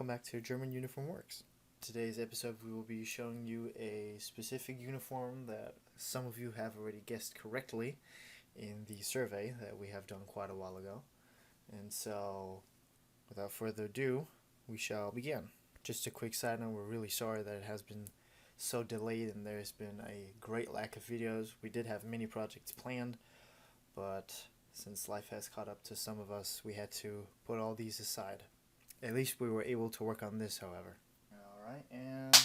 welcome back to German Uniform Works. Today's episode we will be showing you a specific uniform that some of you have already guessed correctly in the survey that we have done quite a while ago. And so, without further ado, we shall begin. Just a quick side note, we're really sorry that it has been so delayed and there's been a great lack of videos. We did have many projects planned, but since life has caught up to some of us, we had to put all these aside. At least we were able to work on this, however. Alright, and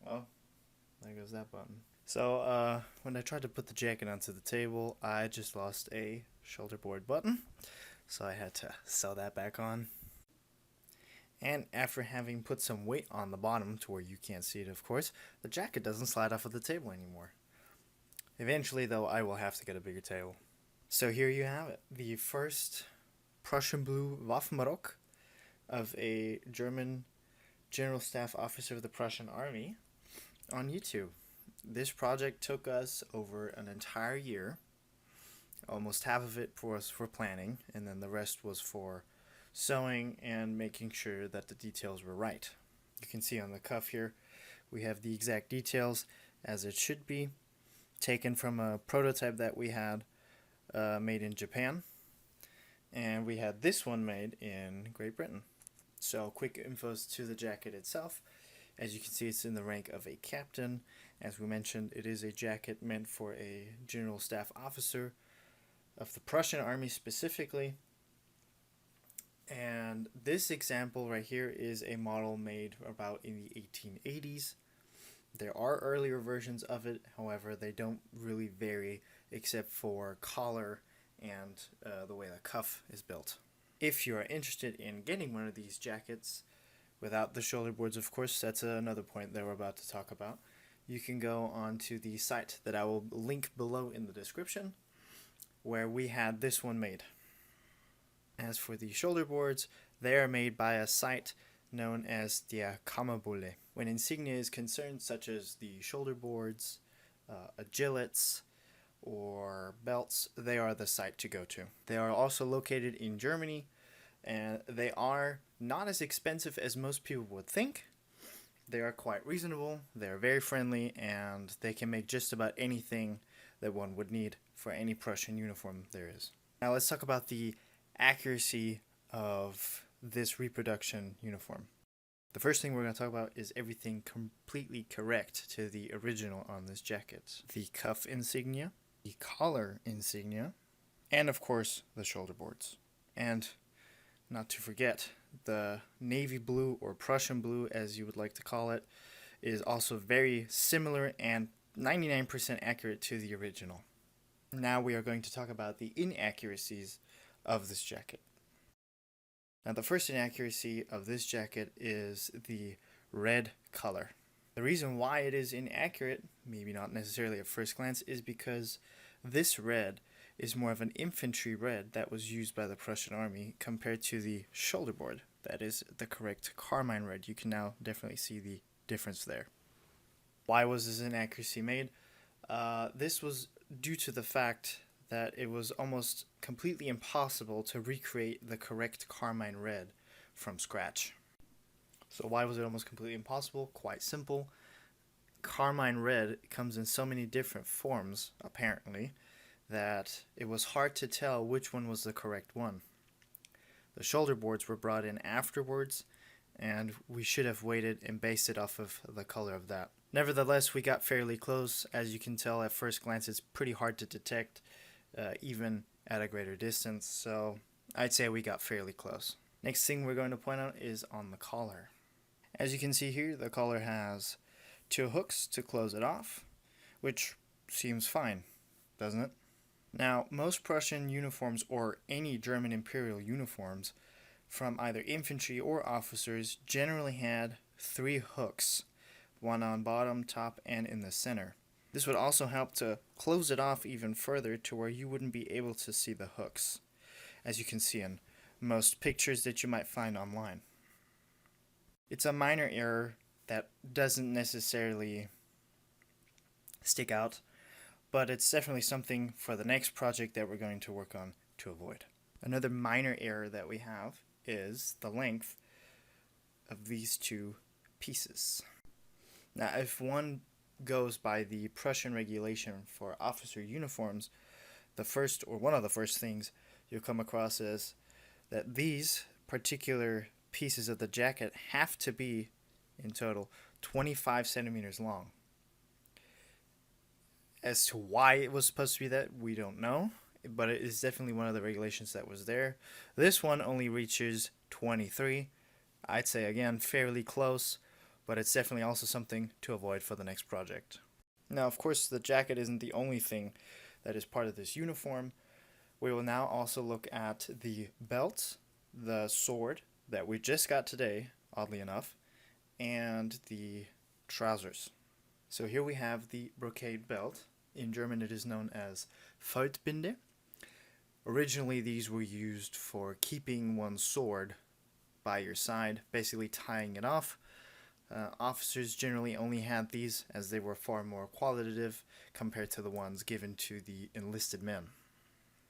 well, there goes that button. So, when I tried to put the jacket onto the table, I just lost a shoulder board button. So I had to sew that back on. And after having put some weight on the bottom, to where you can't see it of course, the jacket doesn't slide off of the table anymore. Eventually though, I will have to get a bigger table. So here you have it, the first Prussian blue Waffenrock of a German General Staff Officer of the Prussian Army on YouTube. This project took us over an entire year. Almost half of it was for planning, and then the rest was for sewing and making sure that the details were right. You can see on the cuff here, we have the exact details as it should be, taken from a prototype that we had made in Japan, and we had this one made in Great Britain. So quick infos to the jacket itself. As you can see, it's in the rank of a captain. As we mentioned, it is a jacket meant for a General Staff Officer of the Prussian Army specifically. And this example right here is a model made about in the 1880s. There are earlier versions of it, however, they don't really vary except for collar and the way the cuff is built. If you are interested in getting one of these jackets, without the shoulder boards of course, that's another point that we're about to talk about, you can go on to the site that I will link below in the description, where we had this one made. As for the shoulder boards, they are made by a site known as Der Kammerbulle. When insignia is concerned, such as the shoulder boards, agilets, or belts, they are the site to go to. They are also located in Germany, and they are not as expensive as most people would think. They are quite reasonable, they are very friendly, and they can make just about anything that one would need for any Prussian uniform there is. Now let's talk about the accuracy of this reproduction uniform. The first thing we're going to talk about is everything completely correct to the original on this jacket. The cuff insignia, the collar insignia, and of course the shoulder boards. And not to forget, the navy blue, or Prussian blue as you would like to call it, is also very similar and 99% accurate to the original. Now we are going to talk about the inaccuracies of this jacket. Now the first inaccuracy of this jacket is the red color. The reason why it is inaccurate, maybe not necessarily at first glance, is because this red is more of an infantry red that was used by the Prussian Army compared to the shoulder board. That is the correct carmine red. You can now definitely see the difference there. Why was this inaccuracy made? This was due to the fact that it was almost completely impossible to recreate the correct carmine red from scratch. So why was it almost completely impossible? Quite simple. Carmine red comes in so many different forms, apparently, that it was hard to tell which one was the correct one. The shoulder boards were brought in afterwards, and we should have waited and based it off of the color of that. Nevertheless, we got fairly close. As you can tell at first glance, it's pretty hard to detect, even at a greater distance, so I'd say we got fairly close. Next thing we're going to point out is on the collar. As you can see here, the collar has 2 hooks to close it off, which seems fine, doesn't it? Now, most Prussian uniforms, or any German imperial uniforms, from either infantry or officers, generally had 3 hooks, one on bottom, top, and in the center. This would also help to close it off even further to where you wouldn't be able to see the hooks, as you can see in most pictures that you might find online. It's a minor error that doesn't necessarily stick out, but it's definitely something for the next project that we're going to work on to avoid. Another minor error that we have is the length of these two pieces. Now, if one goes by the Prussian regulation for officer uniforms, the first or one of the first things you'll come across is that these particular pieces of the jacket have to be, in total, 25 centimeters long. As to why it was supposed to be that, we don't know, but it is definitely one of the regulations that was there. This one only reaches 23. I'd say, again, fairly close, but it's definitely also something to avoid for the next project. Now, of course, the jacket isn't the only thing that is part of this uniform. We will now also look at the belt, the sword that we just got today, oddly enough, and the trousers. So here we have the brocade belt. In German it is known as Feutbinde. Originally these were used for keeping one's sword by your side, basically tying it off. Officers generally only had these as they were far more qualitative compared to the ones given to the enlisted men.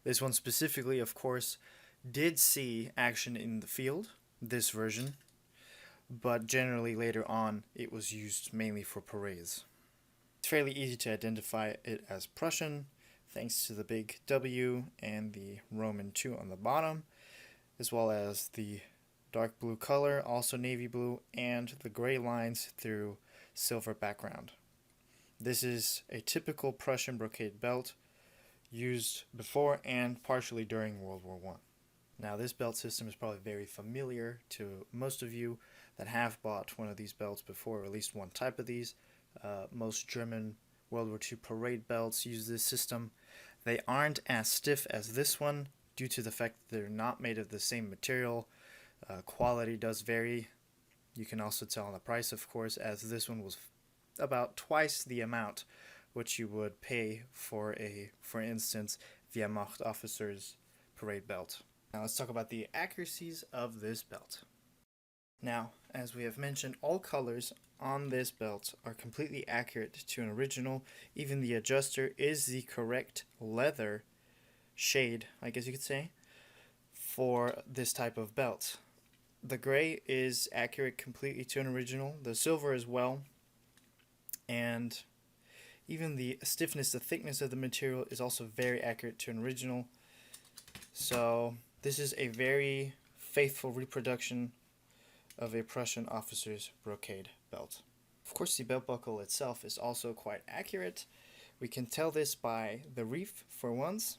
This one specifically, of course, did see action in the field, this version, but generally later on it was used mainly for parades. It's fairly easy to identify it as Prussian, thanks to the big W and the Roman 2 on the bottom, as well as the dark blue color, also navy blue, and the gray lines through silver background. This is a typical Prussian brocade belt used before and partially during World War I. Now this belt system is probably very familiar to most of you that have bought one of these belts before, or at least one type of these. Most German World War II parade belts use this system. They aren't as stiff as this one due to the fact that they're not made of the same material. Quality does vary. You can also tell on the price, of course, as this one was about twice the amount which you would pay for for instance, Wehrmacht officer's parade belt. Now let's talk about the accuracies of this belt. Now, as we have mentioned, all colors on this belt are completely accurate to an original. Even the adjuster is the correct leather shade, I guess you could say, for this type of belt. The gray is accurate completely to an original, the silver as well, and even the stiffness, the thickness of the material is also very accurate to an original. So this is a very faithful reproduction of a Prussian officer's brocade belt. Of course, the belt buckle itself is also quite accurate. We can tell this by the wreath for once.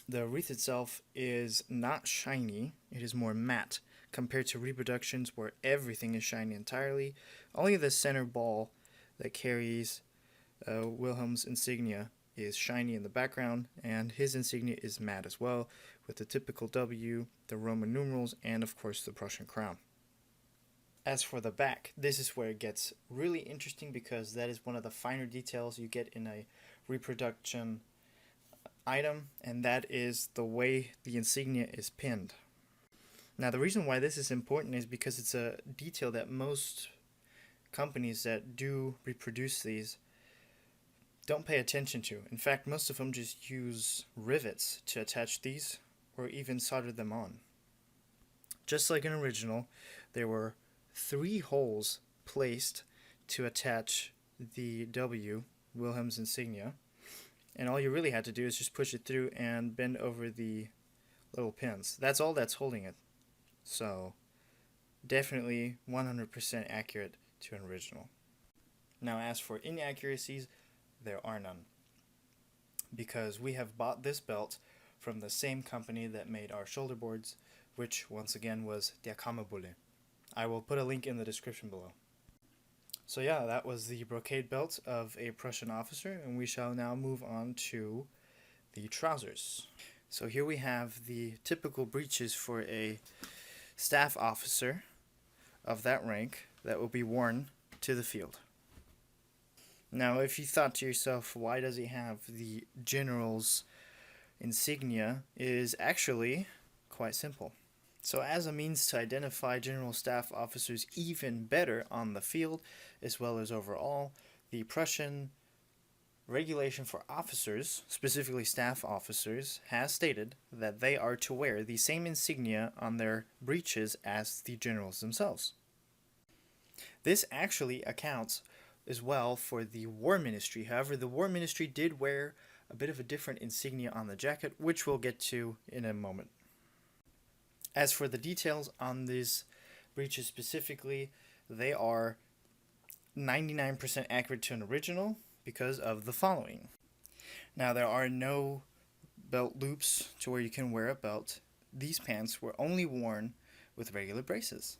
The wreath itself is not shiny, it is more matte compared to reproductions where everything is shiny entirely. Only the center ball that carries Wilhelm's insignia is shiny in the background, and his insignia is matte as well, with the typical W, the Roman numerals, and of course the Prussian crown. As for the back, this is where it gets really interesting because that is one of the finer details you get in a reproduction item, and that is the way the insignia is pinned. Now the reason why this is important is because it's a detail that most companies that do reproduce these don't pay attention to. In fact, most of them just use rivets to attach these or even solder them on. Just like an original, there were 3 holes placed to attach the W, Wilhelm's insignia, and all you really had to do is just push it through and bend over the little pins. That's all that's holding it. So definitely 100% accurate to an original. Now as for inaccuracies, there are none, because we have bought this belt from the same company that made our shoulder boards, which once again was Der Kammerbulle. I will put a link in the description below. So yeah, that was the brocade belt of a Prussian officer, and we shall now move on to the trousers. So here we have the typical breeches for a staff officer of that rank that will be worn to the field. Now, if you thought to yourself, why does he have the general's insignia, it is actually quite simple. So as a means to identify general staff officers even better on the field, as well as overall, the Prussian Regulation for officers, specifically staff officers, has stated that they are to wear the same insignia on their breeches as the generals themselves. This actually accounts as well for the War Ministry. However, the War Ministry did wear a bit of a different insignia on the jacket, which we'll get to in a moment. As for the details on these breeches specifically, they are 99% accurate to an original because of the following. Now, there are no belt loops to where you can wear a belt. These pants were only worn with regular braces.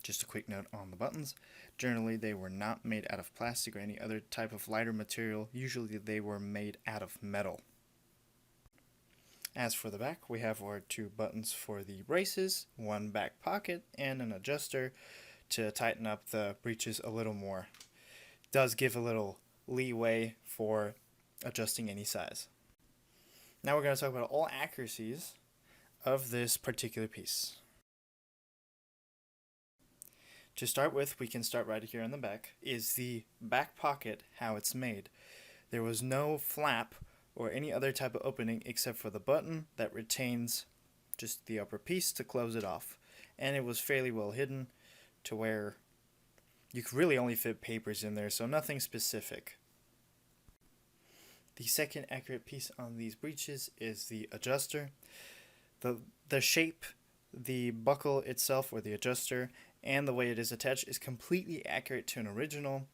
Just a quick note on the buttons. Generally, they were not made out of plastic or any other type of lighter material. Usually, they were made out of metal. As for the back, we have our two buttons for the braces, one back pocket, and an adjuster to tighten up the breeches a little more. It does give a little leeway for adjusting any size. Now we're going to talk about all accuracies of this particular piece. To start with, we can start right here on the back, is the back pocket, how it's made. There was no flap or any other type of opening except for the button that retains just the upper piece to close it off. And it was fairly well hidden to where you could really only fit papers in there, so nothing specific. The second accurate piece on these breeches is the adjuster. The shape, the buckle itself, or the adjuster, and the way it is attached is completely accurate to an original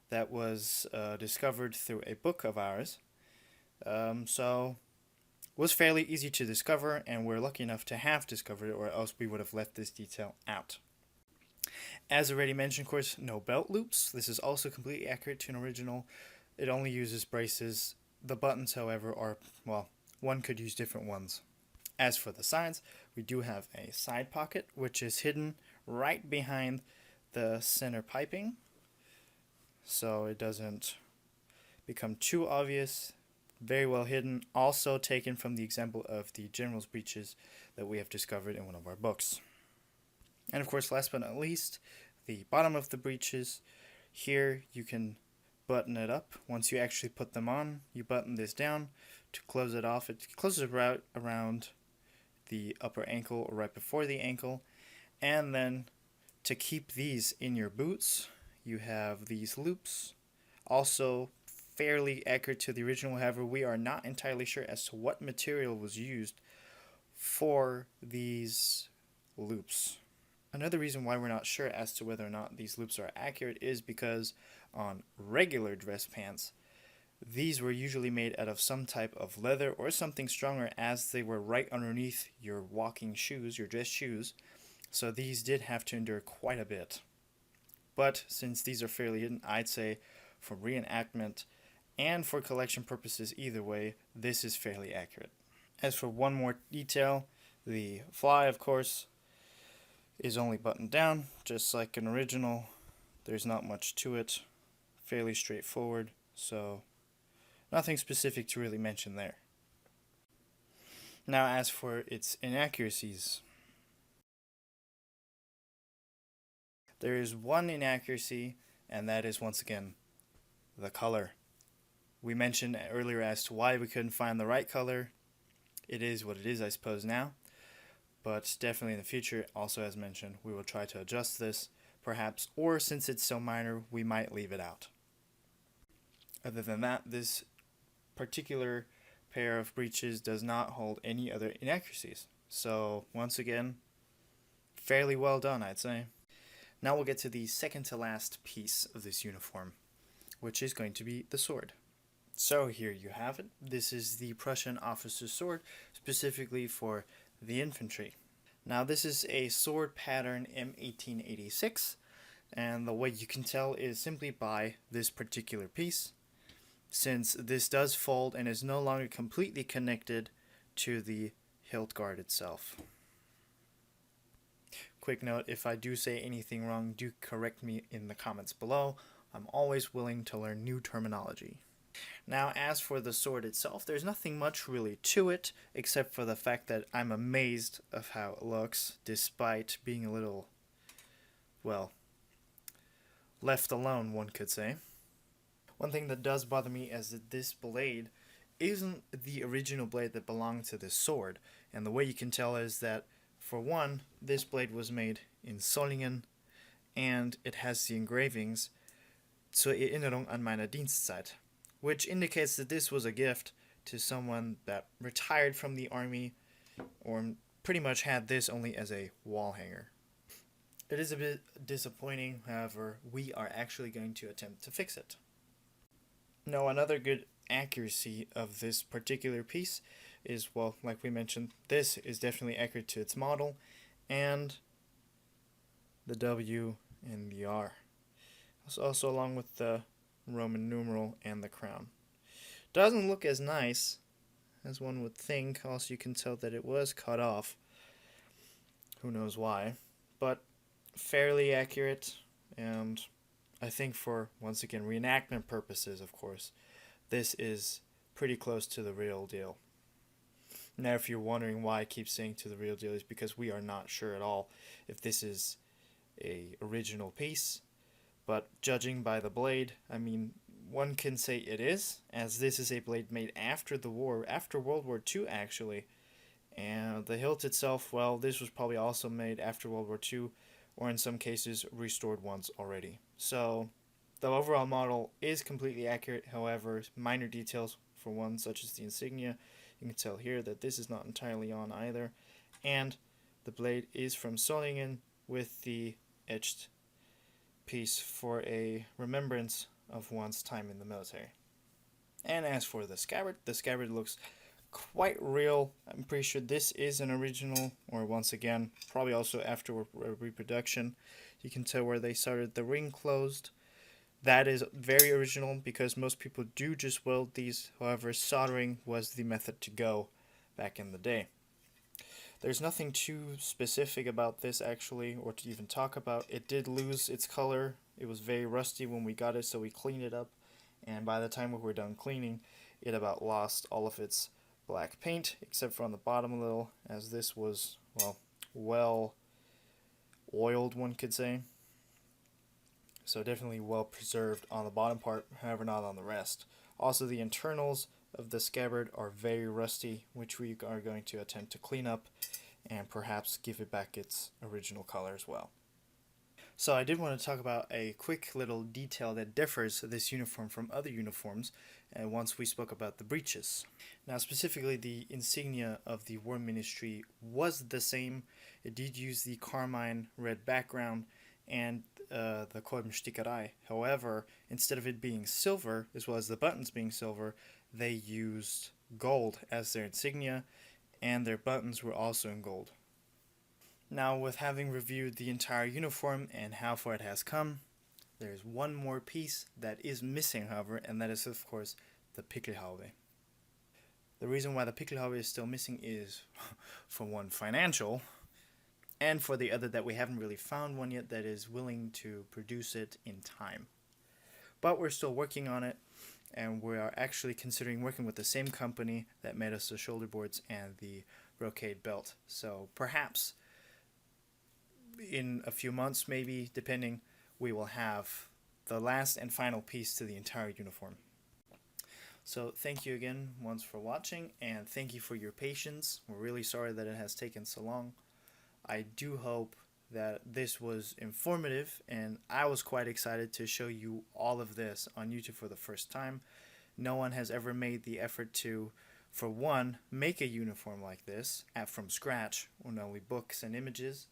that was discovered through a book of ours. So it was fairly easy to discover, and we're lucky enough to have discovered it, or else we would have left this detail out. As already mentioned, of course, no belt loops. This is also completely accurate to an original. It only uses braces. The buttons, however, are, well, one could use different ones. As for the sides, we do have a side pocket, which is hidden right behind the center piping, so it doesn't become too obvious. Very well hidden, also taken from the example of the general's breeches that we have discovered in one of our books. And of course, last but not least, the bottom of the breeches. Here you can button it up. Once you actually put them on, you button this down to close it off. It closes right around the upper ankle or right before the ankle. And then to keep these in your boots, you have these loops. Also fairly accurate to the original. However, we are not entirely sure as to what material was used for these loops. Another reason why we're not sure as to whether or not these loops are accurate is because on regular dress pants, these were usually made out of some type of leather or something stronger, as they were right underneath your walking shoes, your dress shoes. So these did have to endure quite a bit. But since these are fairly hidden, I'd say for reenactment and for collection purposes either way, this is fairly accurate. As for one more detail, the fly, of course, is only buttoned down, just like an original. There's not much to it, fairly straightforward, so nothing specific to really mention there. Now, as for its inaccuracies, there is one inaccuracy, and that is once again the color. We mentioned earlier as to why we couldn't find the right color. It is what it is, I suppose, now. But definitely in the future, also as mentioned, we will try to adjust this, perhaps, or since it's so minor, we might leave it out. Other than that, this particular pair of breeches does not hold any other inaccuracies. So, once again, fairly well done, I'd say. Now we'll get to the second to last piece of this uniform, which is going to be the sword. So here you have it. This is the Prussian officer's sword, specifically for the infantry. Now this is a sword pattern M1886, and the way you can tell is simply by this particular piece, since this does fold and is no longer completely connected to the hilt guard itself. Quick note, if I do say anything wrong, do correct me in the comments below. I'm always willing to learn new terminology. Now, as for the sword itself, there's nothing much really to it, except for the fact that I'm amazed of how it looks, despite being a little, well, left alone, one could say. One thing that does bother me is that this blade isn't the original blade that belonged to this sword. And the way you can tell is that, for one, this blade was made in Solingen, and it has the engravings zur Erinnerung an meine Dienstzeit, which indicates that this was a gift to someone that retired from the army or pretty much had this only as a wall hanger. It is a bit disappointing, however, we are actually going to attempt to fix it. Now, another good accuracy of this particular piece is, well, like we mentioned, this is definitely accurate to its model, and the W and the R. Also along with the Roman numeral and the crown. Doesn't look as nice as one would think, also you can tell that it was cut off. Who knows why, but fairly accurate, and I think for, once again, reenactment purposes, of course, this is pretty close to the real deal. Now, if you're wondering why I keep saying to the real deal, is because we are not sure at all if this is a original piece, but judging by the blade, I mean, one can say it is, as this is a blade made after the war, after World War II actually, and the hilt itself, well, this was probably also made after World War II, or in some cases restored once already. So the overall model is completely accurate, however, minor details, for one, such as the insignia, you can tell here that this is not entirely on either, and the blade is from Solingen with the etched piece for a remembrance of one's time in the military. And as for the scabbard looks quite real. I'm pretty sure this is an original, or once again, probably also after reproduction. You can tell where they started the ring closed. That is very original because most people do just weld these. However, soldering was the method to go back in the day. There's nothing too specific about this actually, or to even talk about. It did lose its color. It was very rusty when we got it, so we cleaned it up. And by the time we were done cleaning, it about lost all of its black paint, except for on the bottom a little, as this was, well oiled, one could say. So definitely well preserved on the bottom part, however not on the rest. Also, the internals of the scabbard are very rusty, which we are going to attempt to clean up and perhaps give it back its original color as well. So I did want to talk about a quick little detail that differs this uniform from other uniforms, and once we spoke about the breeches. Now, specifically, the insignia of the War Ministry was the same. It did use the carmine red background and the Kolbenstickerei. However, instead of it being silver, as well as the buttons being silver, they used gold as their insignia, and their buttons were also in gold. Now, with having reviewed the entire uniform and how far it has come, there's one more piece that is missing, however, and that is, of course, the Pickelhaube. The reason why the Pickelhaube is still missing is, for one, financial, and for the other, that we haven't really found one yet that is willing to produce it in time. But we're still working on it, and we are actually considering working with the same company that made us the shoulder boards and the Brocade belt. So perhaps in a few months, maybe, depending, we will have the last and final piece to the entire uniform. So thank you again once for watching, and thank you for your patience. We're really sorry that it has taken so long. I do hope that this was informative, and I was quite excited to show you all of this on YouTube for the first time. No one has ever made the effort to, for one, make a uniform like this from scratch, on only books and images,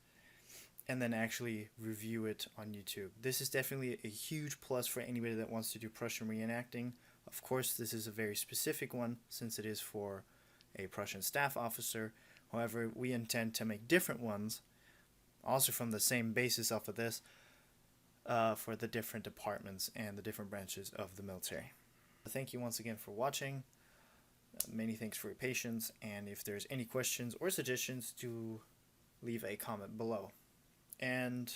and then actually review it on YouTube. This is definitely a huge plus for anybody that wants to do Prussian reenacting. Of course, this is a very specific one since it is for a Prussian staff officer. However, we intend to make different ones, also from the same basis off of this, for the different departments and the different branches of the military. Thank you once again for watching. Many thanks for your patience, and if there's any questions or suggestions, do leave a comment below. And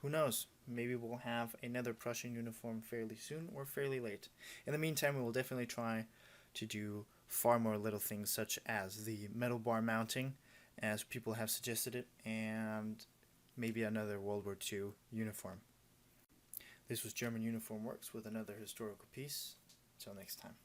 who knows, maybe we'll have another Prussian uniform fairly soon or fairly late. In the meantime, we will definitely try to do far more little things, such as the metal bar mounting, as people have suggested it, and maybe another World War II uniform. This was German Uniform Works with another historical piece. Until next time.